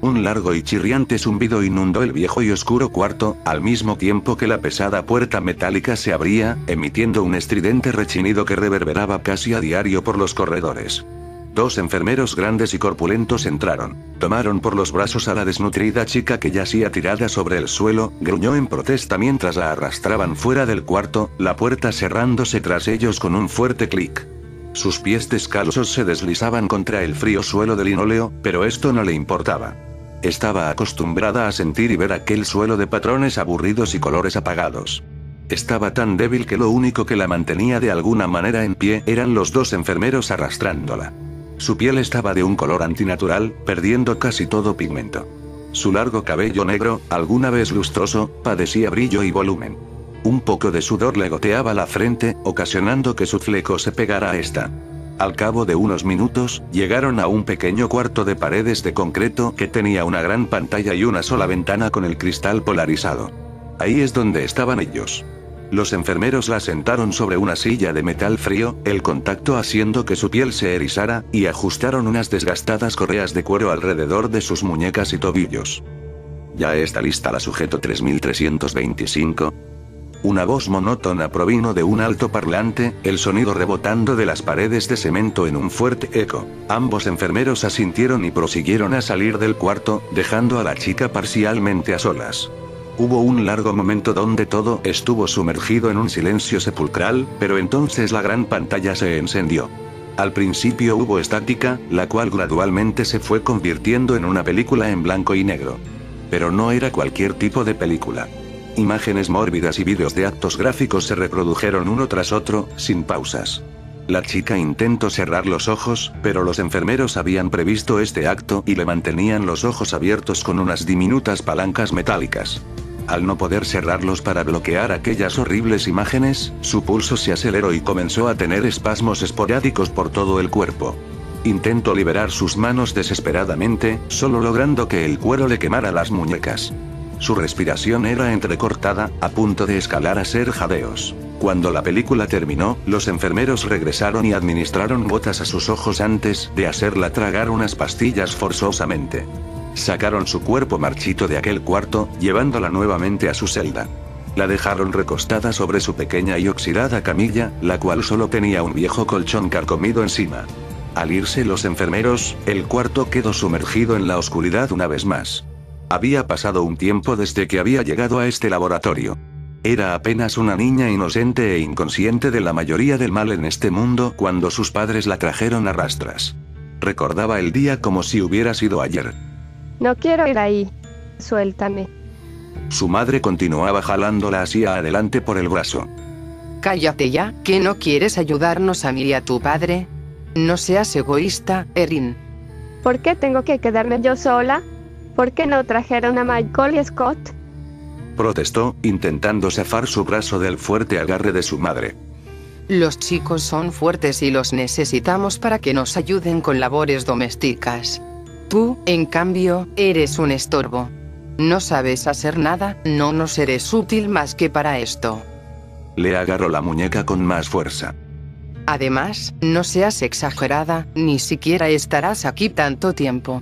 Un largo y chirriante zumbido inundó el viejo y oscuro cuarto, al mismo tiempo que la pesada puerta metálica se abría, emitiendo un estridente rechinido que reverberaba casi a diario por los corredores. Dos enfermeros grandes y corpulentos entraron. Tomaron por los brazos a la desnutrida chica que yacía tirada sobre el suelo, gruñó en protesta mientras la arrastraban fuera del cuarto, la puerta cerrándose tras ellos con un fuerte clic. Sus pies descalzos se deslizaban contra el frío suelo de linóleo, pero esto no le importaba. Estaba acostumbrada a sentir y ver aquel suelo de patrones aburridos y colores apagados. Estaba tan débil que lo único que la mantenía de alguna manera en pie eran los dos enfermeros arrastrándola. Su piel estaba de un color antinatural, perdiendo casi todo pigmento. Su largo cabello negro, alguna vez lustroso, padecía brillo y volumen. Un poco de sudor le goteaba la frente, ocasionando que su fleco se pegara a esta. Al cabo de unos minutos, llegaron a un pequeño cuarto de paredes de concreto que tenía una gran pantalla y una sola ventana con el cristal polarizado. Ahí es donde estaban ellos. Los enfermeros la sentaron sobre una silla de metal frío, el contacto haciendo que su piel se erizara, y ajustaron unas desgastadas correas de cuero alrededor de sus muñecas y tobillos. ¿Ya está lista la sujeto 3325? Una voz monótona provino de un alto parlante, el sonido rebotando de las paredes de cemento en un fuerte eco. Ambos enfermeros asintieron y prosiguieron a salir del cuarto, dejando a la chica parcialmente a solas. Hubo un largo momento donde todo estuvo sumergido en un silencio sepulcral, pero entonces la gran pantalla se encendió. Al principio hubo estática, la cual gradualmente se fue convirtiendo en una película en blanco y negro. Pero no era cualquier tipo de película. Imágenes mórbidas y vídeos de actos gráficos se reprodujeron uno tras otro, sin pausas. La chica intentó cerrar los ojos, pero los enfermeros habían previsto este acto y le mantenían los ojos abiertos con unas diminutas palancas metálicas. Al no poder cerrarlos para bloquear aquellas horribles imágenes, su pulso se aceleró y comenzó a tener espasmos esporádicos por todo el cuerpo. Intentó liberar sus manos desesperadamente, solo logrando que el cuero le quemara las muñecas. Su respiración era entrecortada, a punto de escalar a ser jadeos. Cuando la película terminó, los enfermeros regresaron y administraron gotas a sus ojos antes de hacerla tragar unas pastillas forzosamente. Sacaron su cuerpo marchito de aquel cuarto, llevándola nuevamente a su celda. La dejaron recostada sobre su pequeña y oxidada camilla, la cual solo tenía un viejo colchón carcomido encima. Al irse los enfermeros, el cuarto quedó sumergido en la oscuridad una vez más. Había pasado un tiempo desde que había llegado a este laboratorio. Era apenas una niña inocente e inconsciente de la mayoría del mal en este mundo cuando sus padres la trajeron a rastras. Recordaba el día como si hubiera sido ayer. No quiero ir ahí. Suéltame. Su madre continuaba jalándola hacia adelante por el brazo. Cállate ya, ¿que no quieres ayudarnos a mí y a tu padre? No seas egoísta, Erin. ¿Por qué tengo que quedarme yo sola? ¿Por qué no trajeron a Michael y Scott? Protestó, intentando zafar su brazo del fuerte agarre de su madre. Los chicos son fuertes y los necesitamos para que nos ayuden con labores domésticas. Tú, en cambio, eres un estorbo. No sabes hacer nada, no nos eres útil más que para esto. Le agarró la muñeca con más fuerza. Además, no seas exagerada, ni siquiera estarás aquí tanto tiempo.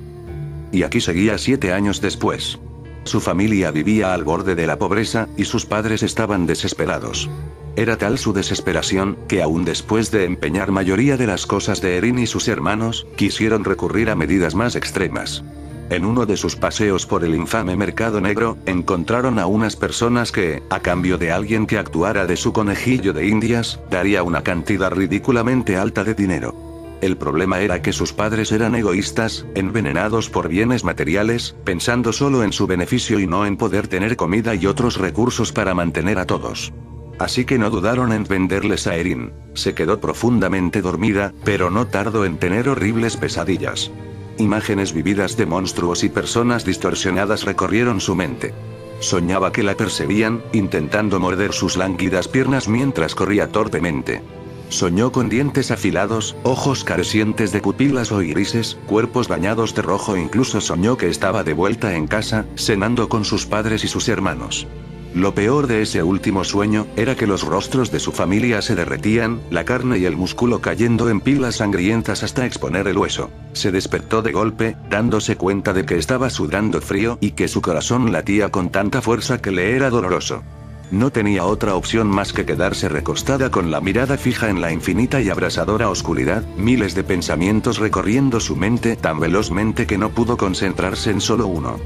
Y aquí seguía 7 años después. Su familia vivía al borde de la pobreza, y sus padres estaban desesperados. Era tal su desesperación, que aún después de empeñar mayoría de las cosas de Erin y sus hermanos, quisieron recurrir a medidas más extremas. En uno de sus paseos por el infame mercado negro, encontraron a unas personas que, a cambio de alguien que actuara de su conejillo de indias, daría una cantidad ridículamente alta de dinero. El problema era que sus padres eran egoístas, envenenados por bienes materiales, pensando solo en su beneficio y no en poder tener comida y otros recursos para mantener a todos. Así que no dudaron en venderles a Erin. Se quedó profundamente dormida, pero no tardó en tener horribles pesadillas. Imágenes vividas de monstruos y personas distorsionadas recorrieron su mente. Soñaba que la perseguían, intentando morder sus lánguidas piernas mientras corría torpemente. Soñó con dientes afilados, ojos carecientes de pupilas o irises, cuerpos bañados de rojo. Incluso soñó que estaba de vuelta en casa, cenando con sus padres y sus hermanos. Lo peor de ese último sueño, era que los rostros de su familia se derretían, la carne y el músculo cayendo en pilas sangrientas hasta exponer el hueso. Se despertó de golpe, dándose cuenta de que estaba sudando frío y que su corazón latía con tanta fuerza que le era doloroso. No tenía otra opción más que quedarse recostada con la mirada fija en la infinita y abrasadora oscuridad, miles de pensamientos recorriendo su mente tan velozmente que no pudo concentrarse en solo uno.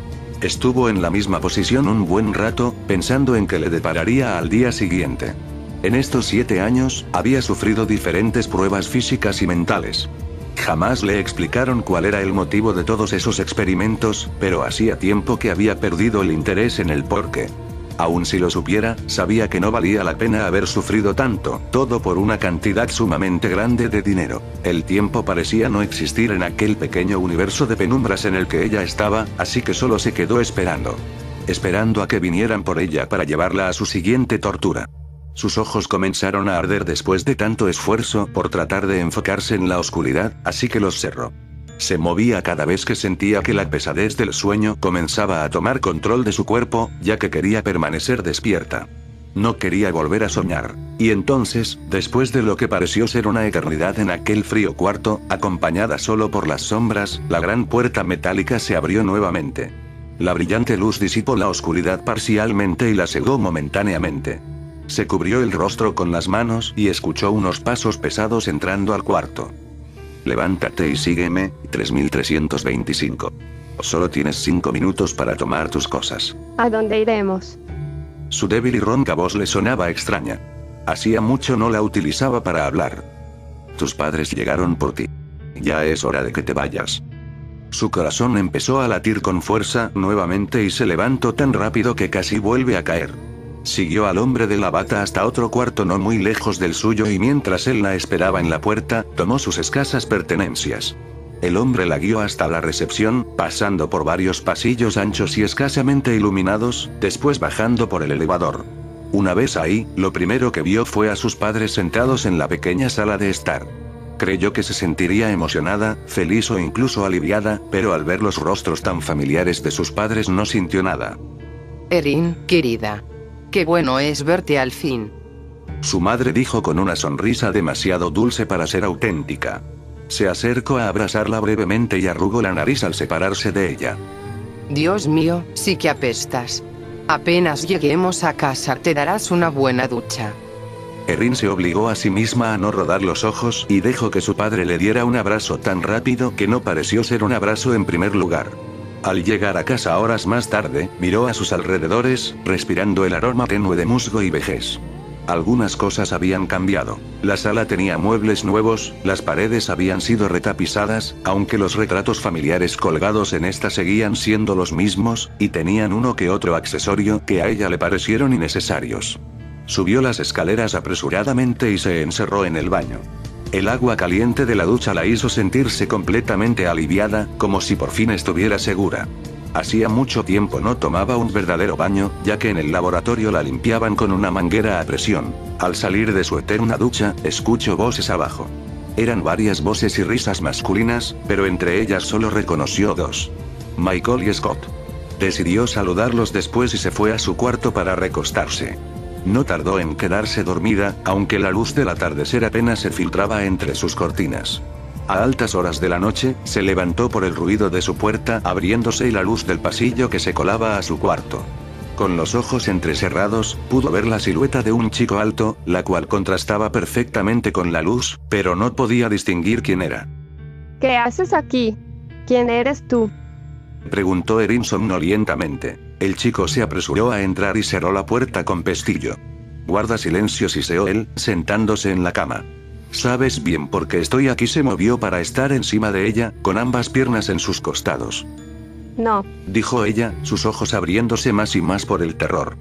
Estuvo en la misma posición un buen rato, pensando en qué le depararía al día siguiente. En estos 7 años, había sufrido diferentes pruebas físicas y mentales. Jamás le explicaron cuál era el motivo de todos esos experimentos, pero hacía tiempo que había perdido el interés en el porqué. Aun si lo supiera, sabía que no valía la pena haber sufrido tanto, todo por una cantidad sumamente grande de dinero. El tiempo parecía no existir en aquel pequeño universo de penumbras en el que ella estaba, así que solo se quedó esperando. Esperando a que vinieran por ella para llevarla a su siguiente tortura. Sus ojos comenzaron a arder después de tanto esfuerzo por tratar de enfocarse en la oscuridad, así que los cerró. Se movía cada vez que sentía que la pesadez del sueño comenzaba a tomar control de su cuerpo, ya que quería permanecer despierta. No quería volver a soñar. Y entonces, después de lo que pareció ser una eternidad en aquel frío cuarto, acompañada solo por las sombras, la gran puerta metálica se abrió nuevamente. La brillante luz disipó la oscuridad parcialmente y la cegó momentáneamente. Se cubrió el rostro con las manos y escuchó unos pasos pesados entrando al cuarto. Levántate y sígueme, 3325. Solo tienes 5 minutos para tomar tus cosas. ¿A dónde iremos? Su débil y ronca voz le sonaba extraña. Hacía mucho no la utilizaba para hablar. Tus padres llegaron por ti. Ya es hora de que te vayas. Su corazón empezó a latir con fuerza nuevamente y se levantó tan rápido que casi vuelve a caer. Siguió al hombre de la bata hasta otro cuarto no muy lejos del suyo y mientras él la esperaba en la puerta, tomó sus escasas pertenencias. El hombre la guió hasta la recepción, pasando por varios pasillos anchos y escasamente iluminados, después bajando por el elevador. Una vez ahí, lo primero que vio fue a sus padres sentados en la pequeña sala de estar. Creyó que se sentiría emocionada, feliz o incluso aliviada, pero al ver los rostros tan familiares de sus padres no sintió nada. Erin, querida. Qué bueno es verte al fin. Su madre dijo con una sonrisa demasiado dulce para ser auténtica. Se acercó a abrazarla brevemente y arrugó la nariz al separarse de ella. Dios mío, sí que apestas. Apenas lleguemos a casa te darás una buena ducha. Erin se obligó a sí misma a no rodar los ojos y dejó que su padre le diera un abrazo tan rápido que no pareció ser un abrazo en primer lugar. Al llegar a casa horas más tarde, miró a sus alrededores, respirando el aroma tenue de musgo y vejez. Algunas cosas habían cambiado. La sala tenía muebles nuevos, las paredes habían sido retapizadas, aunque los retratos familiares colgados en esta seguían siendo los mismos, y tenían uno que otro accesorio que a ella le parecieron innecesarios. Subió las escaleras apresuradamente y se encerró en el baño. El agua caliente de la ducha la hizo sentirse completamente aliviada, como si por fin estuviera segura. Hacía mucho tiempo no tomaba un verdadero baño, ya que en el laboratorio la limpiaban con una manguera a presión. Al salir de su eterna ducha, escuchó voces abajo. Eran varias voces y risas masculinas, pero entre ellas solo reconoció 2. Michael y Scott. Decidió saludarlos después y se fue a su cuarto para recostarse. No tardó en quedarse dormida, aunque la luz del atardecer apenas se filtraba entre sus cortinas. A altas horas de la noche, se levantó por el ruido de su puerta abriéndose y la luz del pasillo que se colaba a su cuarto. Con los ojos entrecerrados, pudo ver la silueta de un chico alto, la cual contrastaba perfectamente con la luz, pero no podía distinguir quién era. ¿Qué haces aquí? ¿Quién eres tú? Preguntó Erin somnolientamente. El chico se apresuró a entrar y cerró la puerta con pestillo. Guarda silencio, siseó él, sentándose en la cama. Sabes bien por qué estoy aquí. Se movió para estar encima de ella, con ambas piernas en sus costados. No. Dijo ella, sus ojos abriéndose más y más por el terror.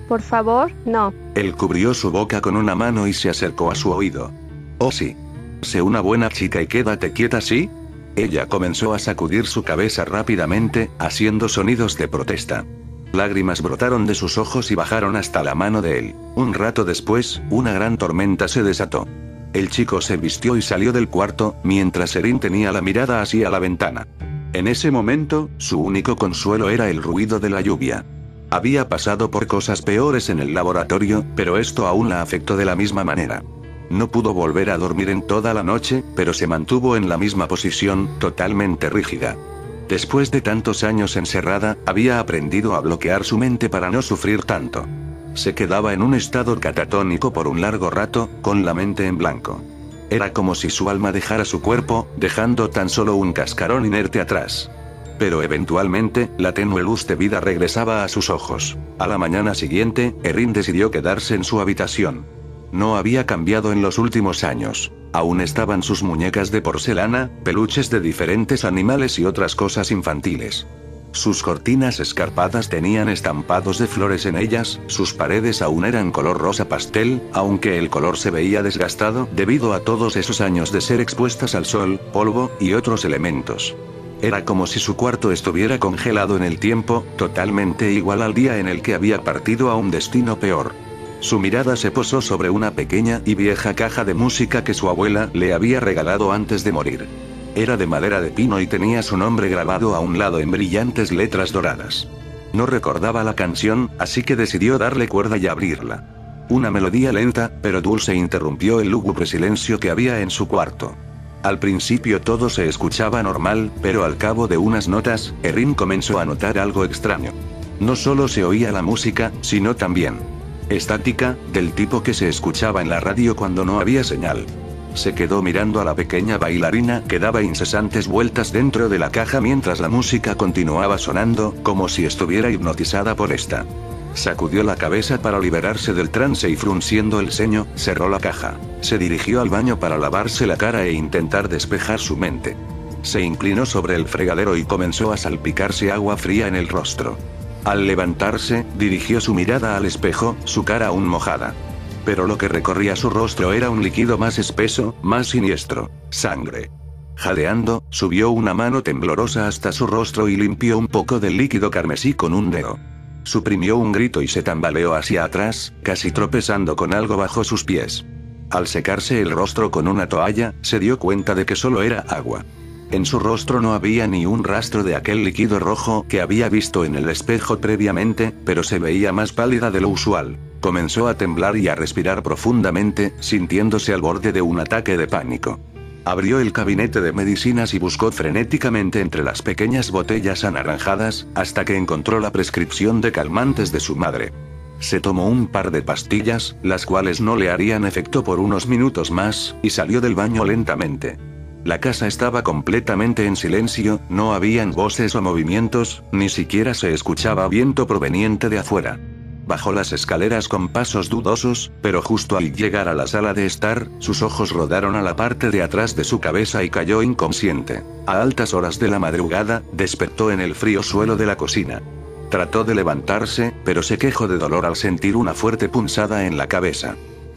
Por favor, no. Él cubrió su boca con una mano y se acercó a su oído. Oh sí. Sé una buena chica y quédate quieta, ¿sí? Ella comenzó a sacudir su cabeza rápidamente, haciendo sonidos de protesta. Lágrimas brotaron de sus ojos y bajaron hasta la mano de él. Un rato después, una gran tormenta se desató. El chico se vistió y salió del cuarto, mientras Erin tenía la mirada hacia la ventana. En ese momento, su único consuelo era el ruido de la lluvia. Había pasado por cosas peores en el laboratorio, pero esto aún la afectó de la misma manera. No pudo volver a dormir en toda la noche, pero se mantuvo en la misma posición, totalmente rígida. Después de tantos años encerrada, había aprendido a bloquear su mente para no sufrir tanto. Se quedaba en un estado catatónico por un largo rato, con la mente en blanco. Era como si su alma dejara su cuerpo, dejando tan solo un cascarón inerte atrás. Pero eventualmente, la tenue luz de vida regresaba a sus ojos. A la mañana siguiente, Erin decidió quedarse en su habitación. No había cambiado en los últimos años. Aún estaban sus muñecas de porcelana, peluches de diferentes animales y otras cosas infantiles. Sus cortinas escarpadas tenían estampados de flores en ellas, sus paredes aún eran color rosa pastel, aunque el color se veía desgastado debido a todos esos años de ser expuestas al sol, polvo, y otros elementos. Era como si su cuarto estuviera congelado en el tiempo, totalmente igual al día en el que había partido a un destino peor. Su mirada se posó sobre una pequeña y vieja caja de música que su abuela le había regalado antes de morir. Era de madera de pino y tenía su nombre grabado a un lado en brillantes letras doradas. No recordaba la canción, así que decidió darle cuerda y abrirla. Una melodía lenta, pero dulce interrumpió el lúgubre silencio que había en su cuarto. Al principio todo se escuchaba normal, pero al cabo de unas notas, Erin comenzó a notar algo extraño. No solo se oía la música, sino también estática, del tipo que se escuchaba en la radio cuando no había señal. Se quedó mirando a la pequeña bailarina que daba incesantes vueltas dentro de la caja mientras la música continuaba sonando, como si estuviera hipnotizada por esta. Sacudió la cabeza para liberarse del trance y frunciendo el ceño, cerró la caja. Se dirigió al baño para lavarse la cara e intentar despejar su mente. Se inclinó sobre el fregadero y comenzó a salpicarse agua fría en el rostro. Al levantarse, dirigió su mirada al espejo, su cara aún mojada. Pero lo que recorría su rostro era un líquido más espeso, más siniestro: sangre. Jadeando, subió una mano temblorosa hasta su rostro y limpió un poco del líquido carmesí con un dedo. Suprimió un grito y se tambaleó hacia atrás, casi tropezando con algo bajo sus pies. Al secarse el rostro con una toalla, se dio cuenta de que solo era agua. En su rostro no había ni un rastro de aquel líquido rojo que había visto en el espejo previamente, pero se veía más pálida de lo usual. Comenzó a temblar y a respirar profundamente, sintiéndose al borde de un ataque de pánico. Abrió el gabinete de medicinas y buscó frenéticamente entre las pequeñas botellas anaranjadas, hasta que encontró la prescripción de calmantes de su madre. Se tomó un par de pastillas, las cuales no le harían efecto por unos minutos más, y salió del baño lentamente. La casa estaba completamente en silencio, no habían voces o movimientos, ni siquiera se escuchaba viento proveniente de afuera. Bajó las escaleras con pasos dudosos, pero justo al llegar a la sala de estar, sus ojos rodaron a la parte de atrás de su cabeza y cayó inconsciente. A altas horas de la madrugada, despertó en el frío suelo de la cocina. Trató de levantarse, pero se quejó de dolor al sentir una fuerte punzada en la cabeza.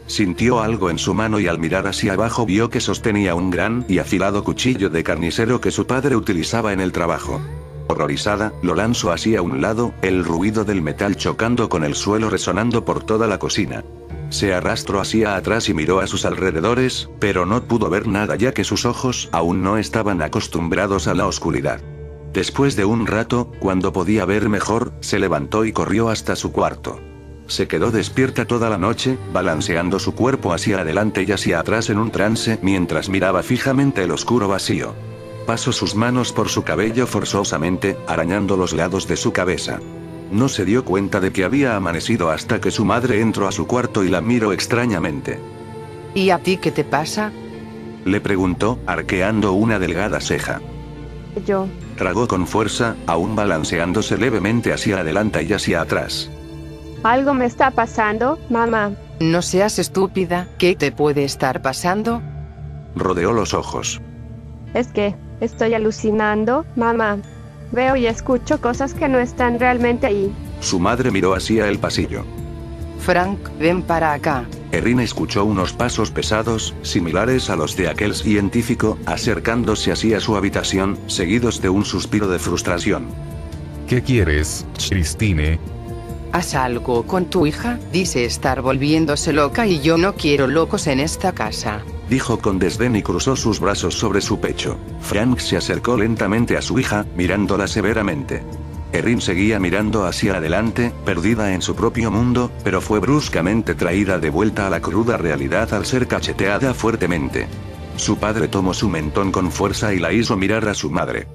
Sintió algo en su mano y al mirar hacia abajo vio que sostenía un gran y afilado cuchillo de carnicero que su padre utilizaba en el trabajo. Horrorizada, lo lanzó hacia un lado, el ruido del metal chocando con el suelo resonando por toda la cocina. Se arrastró hacia atrás y miró a sus alrededores, pero no pudo ver nada ya que sus ojos aún no estaban acostumbrados a la oscuridad. Después de un rato, cuando podía ver mejor, se levantó y corrió hasta su cuarto. Se quedó despierta toda la noche, balanceando su cuerpo hacia adelante y hacia atrás en un trance mientras miraba fijamente el oscuro vacío. Pasó sus manos por su cabello forzosamente, arañando los lados de su cabeza. No se dio cuenta de que había amanecido hasta que su madre entró a su cuarto y la miró extrañamente. ¿Y a ti qué te pasa? Le preguntó, arqueando una delgada ceja. Yo. Tragó con fuerza, aún balanceándose levemente hacia adelante y hacia atrás. Algo me está pasando, mamá. No seas estúpida, ¿qué te puede estar pasando? Rodeó los ojos. Es que estoy alucinando, mamá. Veo y escucho cosas que no están realmente ahí. Su madre miró hacia el pasillo. Frank, ven para acá. Erin escuchó unos pasos pesados, similares a los de aquel científico, acercándose hacia su habitación, seguidos de un suspiro de frustración. ¿Qué quieres, Christine? Haz algo con tu hija, dice estar volviéndose loca y yo no quiero locos en esta casa. Dijo con desdén y cruzó sus brazos sobre su pecho. Frank se acercó lentamente a su hija, mirándola severamente. Erin seguía mirando hacia adelante, perdida en su propio mundo, pero fue bruscamente traída de vuelta a la cruda realidad al ser cacheteada fuertemente. Su padre tomó su mentón con fuerza y la hizo mirar a su madre.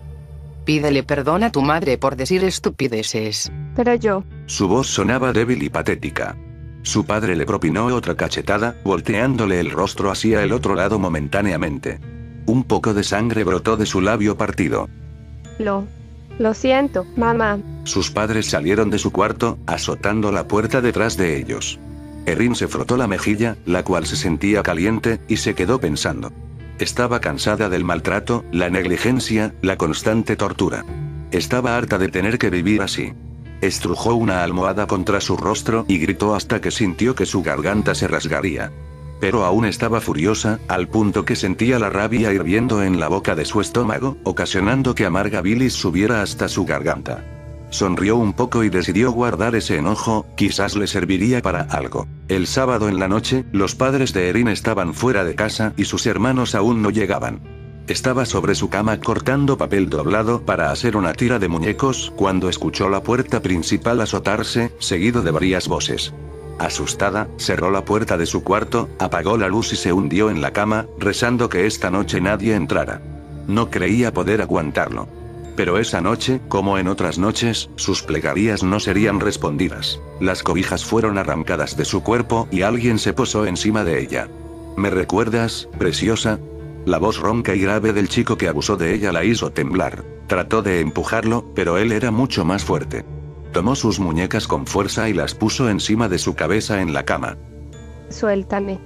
Pídele perdón a tu madre por decir estupideces. Pero yo. Su voz sonaba débil y patética. Su padre le propinó otra cachetada, volteándole el rostro hacia el otro lado momentáneamente. Un poco de sangre brotó de su labio partido. Lo siento, mamá. Sus padres salieron de su cuarto, azotando la puerta detrás de ellos. Erin se frotó la mejilla, la cual se sentía caliente, y se quedó pensando. Estaba cansada del maltrato, la negligencia, la constante tortura. Estaba harta de tener que vivir así. Estrujó una almohada contra su rostro y gritó hasta que sintió que su garganta se rasgaría. Pero aún estaba furiosa, al punto que sentía la rabia hirviendo en la boca de su estómago, ocasionando que amarga bilis subiera hasta su garganta. Sonrió un poco y decidió guardar ese enojo, quizás le serviría para algo. El sábado en la noche, los padres de Erin estaban fuera de casa y sus hermanos aún no llegaban. Estaba sobre su cama cortando papel doblado para hacer una tira de muñecos cuando escuchó la puerta principal azotarse, seguido de varias voces. Asustada, cerró la puerta de su cuarto, apagó la luz y se hundió en la cama, rezando que esta noche nadie entrara. No creía poder aguantarlo. Pero esa noche, como en otras noches, sus plegarias no serían respondidas. Las cobijas fueron arrancadas de su cuerpo y alguien se posó encima de ella. ¿Me recuerdas, preciosa? La voz ronca y grave del chico que abusó de ella la hizo temblar. Trató de empujarlo, pero él era mucho más fuerte. Tomó sus muñecas con fuerza y las puso encima de su cabeza en la cama. Suéltame.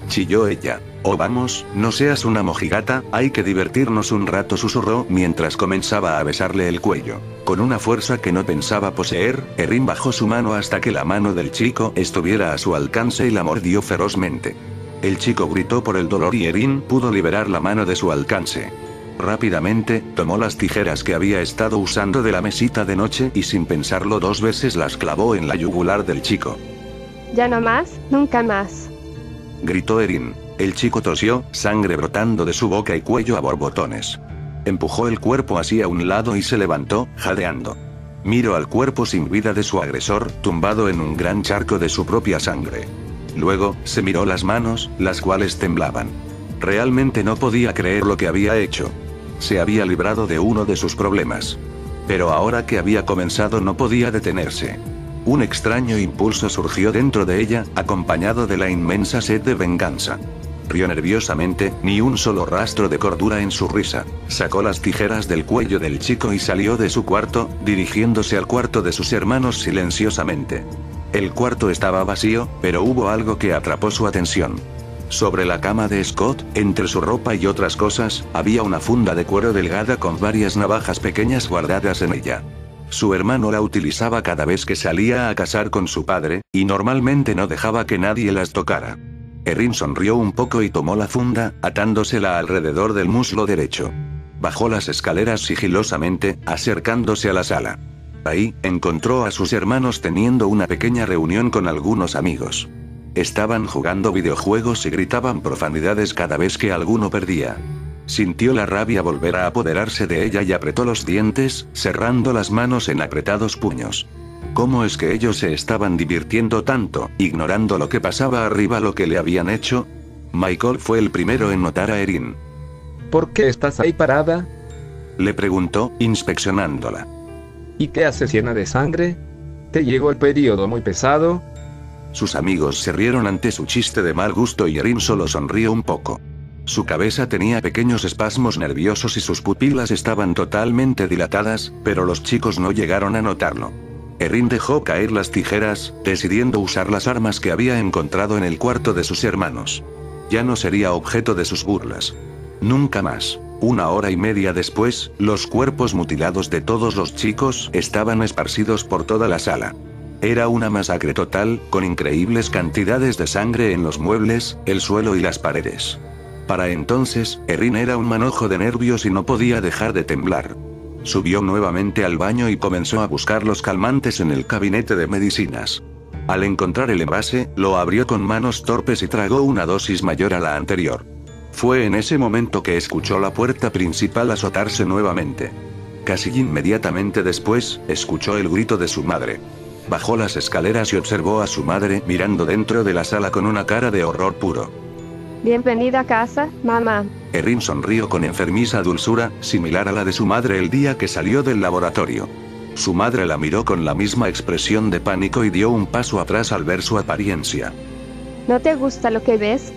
Chilló ella. Oh vamos, no seas una mojigata, hay que divertirnos un rato, susurró mientras comenzaba a besarle el cuello. Con una fuerza que no pensaba poseer, Erin bajó su mano hasta que la mano del chico estuviera a su alcance y la mordió ferozmente. El chico gritó por el dolor y Erin pudo liberar la mano de su alcance. Rápidamente, tomó las tijeras que había estado usando de la mesita de noche y sin pensarlo dos veces las clavó en la yugular del chico. Ya no más, nunca más. Gritó Erin. El chico tosió, sangre brotando de su boca y cuello a borbotones. Empujó el cuerpo hacia un lado y se levantó, jadeando. Miró al cuerpo sin vida de su agresor, tumbado en un gran charco de su propia sangre. Luego, se miró las manos, las cuales temblaban. Realmente no podía creer lo que había hecho. Se había librado de uno de sus problemas. Pero ahora que había comenzado no podía detenerse. Un extraño impulso surgió dentro de ella, acompañado de la inmensa sed de venganza. Rió nerviosamente, ni un solo rastro de cordura en su risa. Sacó las tijeras del cuello del chico y salió de su cuarto, dirigiéndose al cuarto de sus hermanos silenciosamente. El cuarto estaba vacío, pero hubo algo que atrapó su atención. Sobre la cama de Scott, entre su ropa y otras cosas, había una funda de cuero delgada con varias navajas pequeñas guardadas en ella. Su hermano la utilizaba cada vez que salía a cazar con su padre, y normalmente no dejaba que nadie las tocara. Erin sonrió un poco y tomó la funda, atándosela alrededor del muslo derecho. Bajó las escaleras sigilosamente, acercándose a la sala. Ahí, encontró a sus hermanos teniendo una pequeña reunión con algunos amigos. Estaban jugando videojuegos y gritaban profanidades cada vez que alguno perdía. Sintió la rabia volver a apoderarse de ella y apretó los dientes, cerrando las manos en apretados puños. ¿Cómo es que ellos se estaban divirtiendo tanto, ignorando lo que pasaba arriba, lo que le habían hecho? Michael fue el primero en notar a Erin. ¿Por qué estás ahí parada? Le preguntó, inspeccionándola. ¿Y qué haces llena de sangre? ¿Te llegó el periodo muy pesado? Sus amigos se rieron ante su chiste de mal gusto y Erin solo sonrió un poco. Su cabeza tenía pequeños espasmos nerviosos y sus pupilas estaban totalmente dilatadas, pero los chicos no llegaron a notarlo. Erin dejó caer las tijeras, decidiendo usar las armas que había encontrado en el cuarto de sus hermanos. Ya no sería objeto de sus burlas. Nunca más. 1 hora y media después, los cuerpos mutilados de todos los chicos estaban esparcidos por toda la sala. Era una masacre total, con increíbles cantidades de sangre en los muebles, el suelo y las paredes. Para entonces, Erin era un manojo de nervios y no podía dejar de temblar. Subió nuevamente al baño y comenzó a buscar los calmantes en el gabinete de medicinas. Al encontrar el envase, lo abrió con manos torpes y tragó una dosis mayor a la anterior. Fue en ese momento que escuchó la puerta principal azotarse nuevamente. Casi inmediatamente después, escuchó el grito de su madre. Bajó las escaleras y observó a su madre mirando dentro de la sala con una cara de horror puro. Bienvenida a casa, mamá. Erin sonrió con enfermiza dulzura, similar a la de su madre el día que salió del laboratorio. Su madre la miró con la misma expresión de pánico y dio un paso atrás al ver su apariencia. ¿No te gusta lo que ves?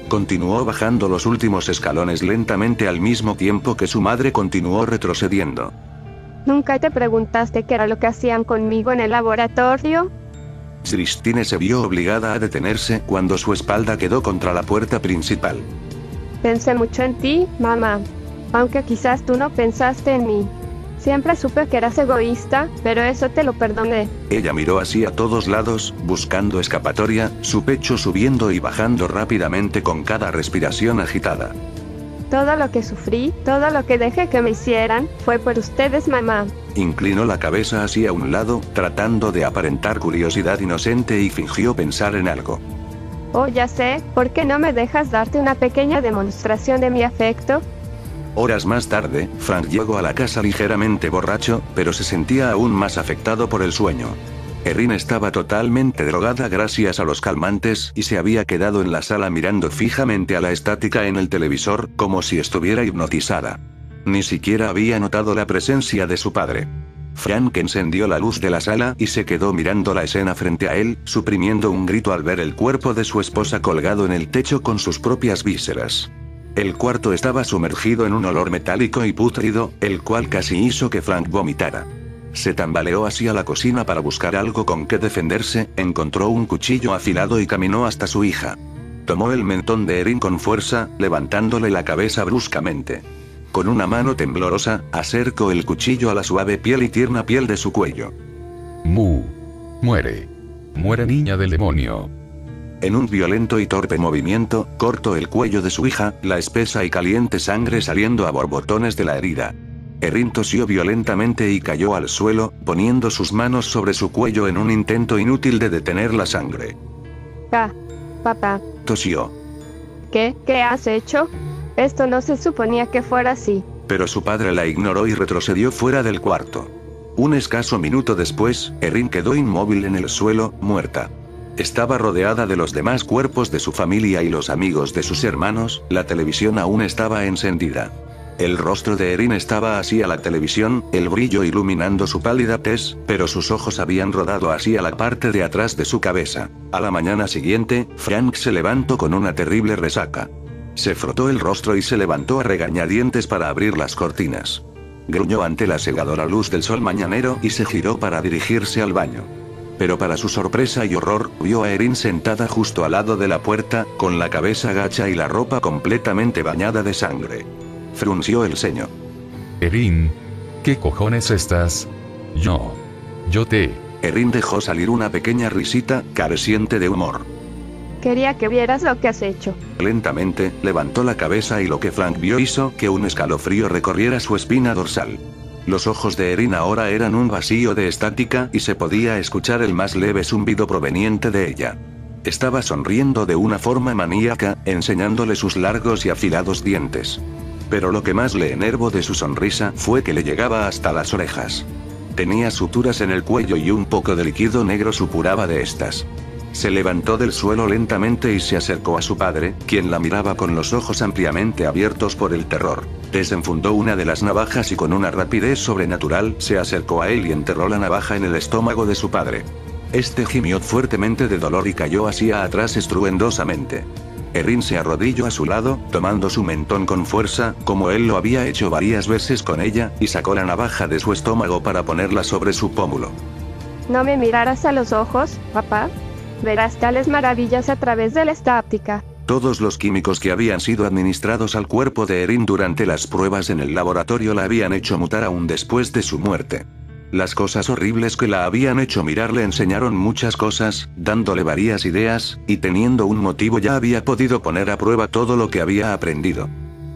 Continuó bajando los últimos escalones lentamente al mismo tiempo que su madre continuó retrocediendo. ¿Nunca te preguntaste qué era lo que hacían conmigo en el laboratorio? Christine se vio obligada a detenerse cuando su espalda quedó contra la puerta principal. Pensé mucho en ti, mamá. Aunque quizás tú no pensaste en mí. Siempre supe que eras egoísta, pero eso te lo perdoné. Ella miró así a todos lados, buscando escapatoria, su pecho subiendo y bajando rápidamente con cada respiración agitada. Todo lo que sufrí, todo lo que dejé que me hicieran, fue por ustedes, mamá. Inclinó la cabeza hacia un lado, tratando de aparentar curiosidad inocente y fingió pensar en algo. Oh, ya sé, ¿por qué no me dejas darte una pequeña demostración de mi afecto? Horas más tarde, Frank llegó a la casa ligeramente borracho, pero se sentía aún más afectado por el sueño. Erin estaba totalmente drogada gracias a los calmantes y se había quedado en la sala mirando fijamente a la estática en el televisor, como si estuviera hipnotizada. Ni siquiera había notado la presencia de su padre. Frank encendió la luz de la sala y se quedó mirando la escena frente a él, suprimiendo un grito al ver el cuerpo de su esposa colgado en el techo con sus propias vísceras. El cuarto estaba sumergido en un olor metálico y pútrido, el cual casi hizo que Frank vomitara. Se tambaleó hacia la cocina para buscar algo con que defenderse, encontró un cuchillo afilado y caminó hasta su hija. Tomó el mentón de Erin con fuerza, levantándole la cabeza bruscamente. Con una mano temblorosa, acercó el cuchillo a la suave piel y tierna piel de su cuello. Mu. Muere. Muere, niña del demonio. En un violento y torpe movimiento, cortó el cuello de su hija, la espesa y caliente sangre saliendo a borbotones de la herida. Erin tosió violentamente y cayó al suelo, poniendo sus manos sobre su cuello en un intento inútil de detener la sangre. Papá. Tosió. ¿Qué has hecho? Esto no se suponía que fuera así. Pero su padre la ignoró y retrocedió fuera del cuarto. Un escaso minuto después, Erin quedó inmóvil en el suelo, muerta. Estaba rodeada de los demás cuerpos de su familia y los amigos de sus hermanos, la televisión aún estaba encendida. El rostro de Erin estaba hacia la televisión, el brillo iluminando su pálida tez, pero sus ojos habían rodado hacia la parte de atrás de su cabeza. A la mañana siguiente, Frank se levantó con una terrible resaca. Se frotó el rostro y se levantó a regañadientes para abrir las cortinas. Gruñó ante la cegadora luz del sol mañanero y se giró para dirigirse al baño. Pero para su sorpresa y horror, vio a Erin sentada justo al lado de la puerta, con la cabeza gacha y la ropa completamente bañada de sangre. Frunció el ceño. Erin. ¿Qué cojones estás? Yo te... Erin dejó salir una pequeña risita, careciente de humor. Quería que vieras lo que has hecho. Lentamente, levantó la cabeza y lo que Frank vio hizo que un escalofrío recorriera su espina dorsal. Los ojos de Erin ahora eran un vacío de estática y se podía escuchar el más leve zumbido proveniente de ella. Estaba sonriendo de una forma maníaca, enseñándole sus largos y afilados dientes. Pero lo que más le enervó de su sonrisa fue que le llegaba hasta las orejas. Tenía suturas en el cuello y un poco de líquido negro supuraba de estas. Se levantó del suelo lentamente y se acercó a su padre, quien la miraba con los ojos ampliamente abiertos por el terror. Desenfundó una de las navajas y con una rapidez sobrenatural se acercó a él y enterró la navaja en el estómago de su padre. Este gimió fuertemente de dolor y cayó hacia atrás estruendosamente. Erin se arrodilló a su lado, tomando su mentón con fuerza, como él lo había hecho varias veces con ella, y sacó la navaja de su estómago para ponerla sobre su pómulo. ¿No me mirarás a los ojos, papá? Verás tales maravillas a través de la estática. Todos los químicos que habían sido administrados al cuerpo de Erin durante las pruebas en el laboratorio la habían hecho mutar aún después de su muerte. Las cosas horribles que la habían hecho mirar le enseñaron muchas cosas, dándole varias ideas, y teniendo un motivo ya había podido poner a prueba todo lo que había aprendido.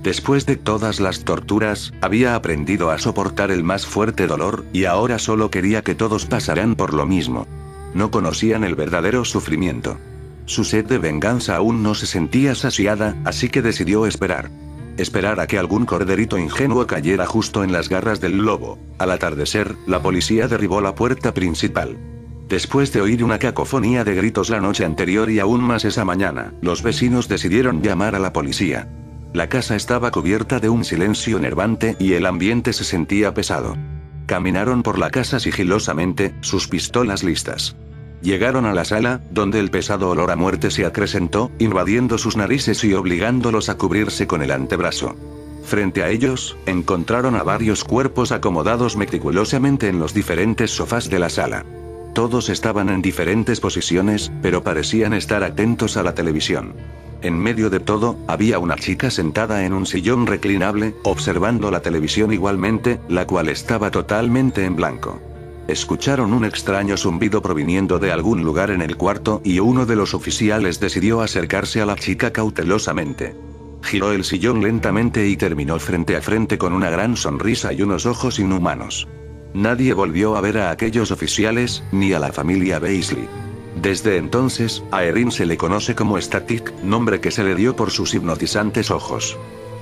Después de todas las torturas, había aprendido a soportar el más fuerte dolor, y ahora solo quería que todos pasaran por lo mismo. No conocían el verdadero sufrimiento. Su sed de venganza aún no se sentía saciada, así que decidió esperar. Esperar a que algún corderito ingenuo cayera justo en las garras del lobo. Al atardecer, la policía derribó la puerta principal. Después de oír una cacofonía de gritos la noche anterior y aún más esa mañana, los vecinos decidieron llamar a la policía. La casa estaba cubierta de un silencio enervante y el ambiente se sentía pesado. Caminaron por la casa sigilosamente, sus pistolas listas. Llegaron a la sala, donde el pesado olor a muerte se acrecentó, invadiendo sus narices y obligándolos a cubrirse con el antebrazo. Frente a ellos, encontraron a varios cuerpos acomodados meticulosamente en los diferentes sofás de la sala. Todos estaban en diferentes posiciones, pero parecían estar atentos a la televisión. En medio de todo, había una chica sentada en un sillón reclinable, observando la televisión igualmente, la cual estaba totalmente en blanco. Escucharon un extraño zumbido proviniendo de algún lugar en el cuarto y uno de los oficiales decidió acercarse a la chica cautelosamente. Giró el sillón lentamente y terminó frente a frente con una gran sonrisa y unos ojos inhumanos. Nadie volvió a ver a aquellos oficiales, ni a la familia Beasley. Desde entonces, a Erin se le conoce como Static, nombre que se le dio por sus hipnotizantes ojos.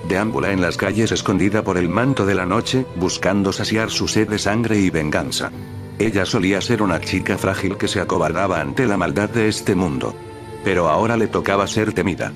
Deambula en las calles escondida por el manto de la noche, buscando saciar su sed de sangre y venganza. Ella solía ser una chica frágil que se acobardaba ante la maldad de este mundo. Pero ahora le tocaba ser temida.